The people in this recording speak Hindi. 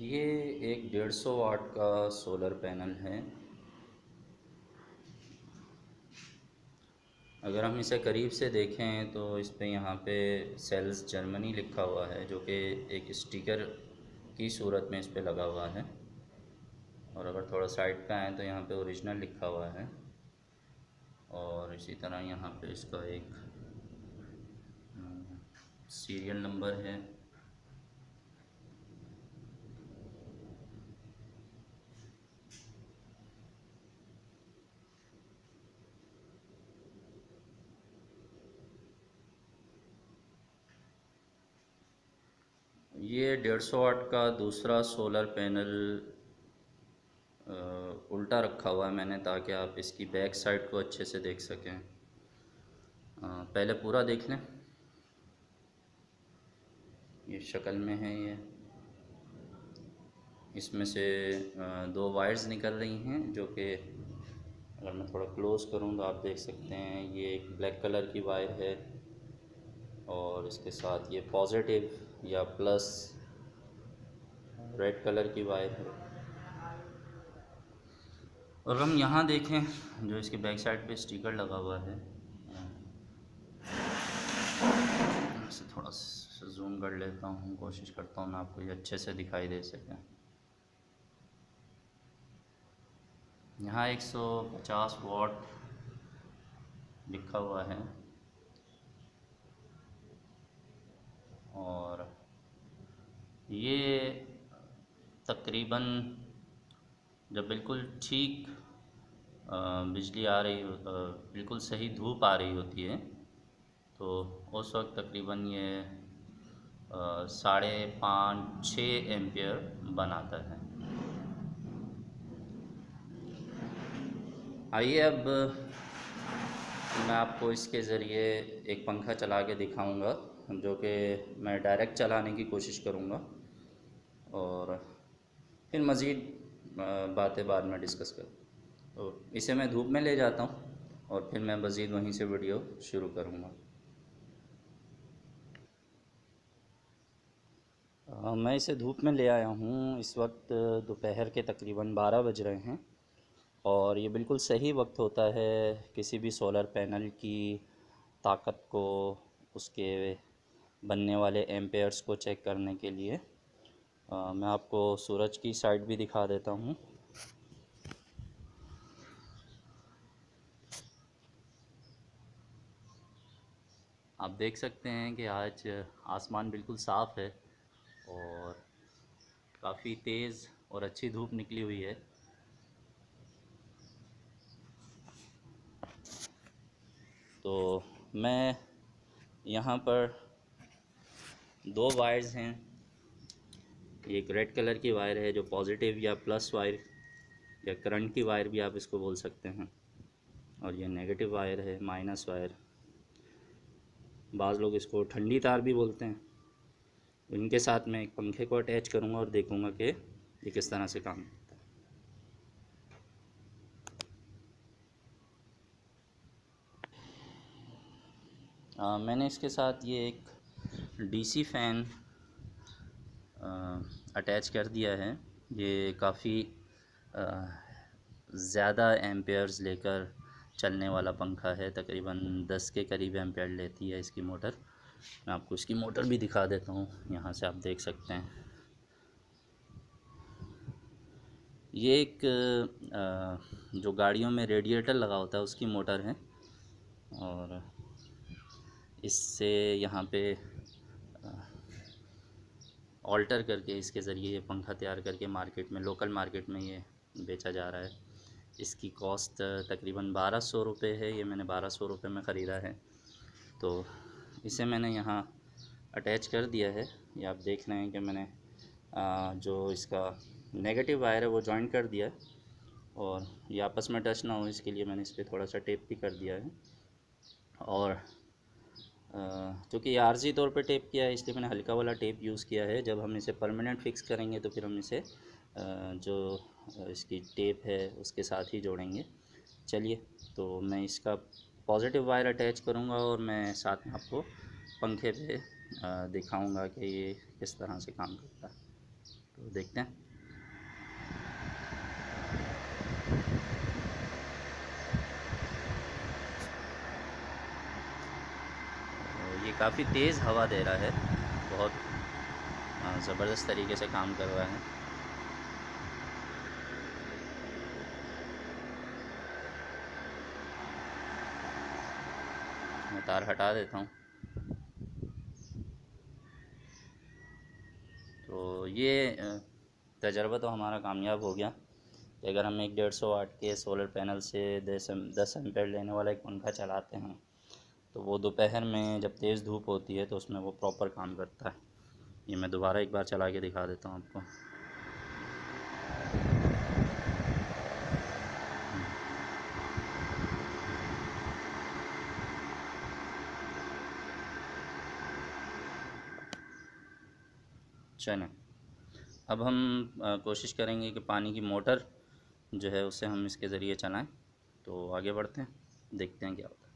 ये एक 150 वाट का सोलर पैनल है। अगर हम इसे करीब से देखें तो इस पे यहाँ पे सेल्स जर्मनी लिखा हुआ है, जो कि एक स्टिकर की सूरत में इस पे लगा हुआ है। और अगर थोड़ा साइड पे आए तो यहाँ पे ओरिजिनल लिखा हुआ है। और इसी तरह यहाँ पे इसका एक सीरियल नंबर है। ये 150 वाट का दूसरा सोलर पैनल उल्टा रखा हुआ है मैंने, ताकि आप इसकी बैक साइड को अच्छे से देख सकें। पहले पूरा देख लें। ये शक्ल में है ये। इसमें से दो वायर्स निकल रही हैं, जो कि अगर मैं थोड़ा क्लोज़ करूँ तो आप देख सकते हैं। ये एक ब्लैक कलर की वायर है और इसके साथ ये पॉजिटिव या प्लस रेड कलर की वायर है। और हम यहाँ देखें, जो इसके बैक साइड पे स्टिकर लगा हुआ है, इसे थोड़ा सा जूम कर लेता हूँ, कोशिश करता हूँ मैं आपको ये अच्छे से दिखाई दे सके। यहाँ 150 वाट लिखा हुआ है और ये तकरीबन जब बिल्कुल ठीक बिजली आ रही हो, बिल्कुल सही धूप आ रही होती है, तो उस वक्त तकरीबन ये 5.5-6 एम्पियर बनाता है। आइए अब मैं आपको इसके ज़रिए एक पंखा चला के दिखाऊंगा, जो कि मैं डायरेक्ट चलाने की कोशिश करूंगा और फिर मज़ीद बातें बाद में डिस्कस करूँ। तो इसे मैं धूप में ले जाता हूँ और फिर मैं मज़ीद वहीं से वीडियो शुरू करूँगा। मैं इसे धूप में ले आया हूँ। इस वक्त दोपहर के तकरीबन 12 बज रहे हैं और ये बिल्कुल सही वक्त होता है किसी भी सोलर पैनल की ताकत को, उसके बनने वाले एम्पेयर्स को चेक करने के लिए। मैं आपको सूरज की साइड भी दिखा देता हूँ। आप देख सकते हैं कि आज आसमान बिल्कुल साफ़ है और काफ़ी तेज़ और अच्छी धूप निकली हुई है। तो मैं यहाँ पर दो वायर्स हैं। एक रेड कलर की वायर है जो पॉजिटिव या प्लस वायर या करंट की वायर भी आप इसको बोल सकते हैं, और ये नेगेटिव वायर है, माइनस वायर। बाज़ लोग इसको ठंडी तार भी बोलते हैं। इनके साथ मैं एक पंखे को अटैच करूँगा और देखूँगा कि ये किस तरह से काम करता है। मैंने इसके साथ ये एक डीसी फ़ैन अटैच कर दिया है। ये काफ़ी ज़्यादा एम्पेयर्स लेकर चलने वाला पंखा है। तकरीबन 10 के करीब एम्पेयर लेती है इसकी मोटर। मैं आपको इसकी मोटर भी दिखा देता हूँ, यहाँ से आप देख सकते हैं। ये एक जो गाड़ियों में रेडिएटर लगा होता है उसकी मोटर है और इससे यहाँ पे ऑल्टर करके इसके ज़रिए ये पंखा तैयार करके मार्केट में, लोकल मार्केट में ये बेचा जा रहा है। इसकी कॉस्ट तकरीबन 1200 रुपये है। ये मैंने 1200 रुपये में ख़रीदा है। तो इसे मैंने यहाँ अटैच कर दिया है। ये आप देख रहे हैं कि मैंने जो इसका नेगेटिव वायर है वो जॉइन कर दिया है और ये आपस में टच ना हो इसके लिए मैंने इस पर थोड़ा सा टेप भी कर दिया है। और चूँकि ये आर्जी तौर पे टेप किया है, इसलिए मैंने हल्का वाला टेप यूज़ किया है। जब हम इसे परमानेंट फ़िक्स करेंगे तो फिर हम इसे जो इसकी टेप है उसके साथ ही जोड़ेंगे। चलिए, तो मैं इसका पॉजिटिव वायर अटैच करूँगा और मैं साथ में आपको पंखे पे दिखाऊँगा कि ये किस तरह से काम करता है। तो देखते हैं। तो ये काफ़ी तेज़ हवा दे रहा है, बहुत ज़बरदस्त तरीके से काम कर रहा है। मैं तार हटा देता हूँ। तो ये तजर्बा तो हमारा कामयाब हो गया कि अगर हम एक 150 वाट के सोलर पैनल से 10 एम्पेयर लेने वाला एक पंखा चलाते हैं तो वो दोपहर में जब तेज़ धूप होती है तो उसमें वो प्रॉपर काम करता है। ये मैं दोबारा एक बार चला के दिखा देता हूँ आपको। चलें, अब हम कोशिश करेंगे कि पानी की मोटर जो है उसे हम इसके ज़रिए चलाएं। तो आगे बढ़ते हैं, देखते हैं क्या होता है।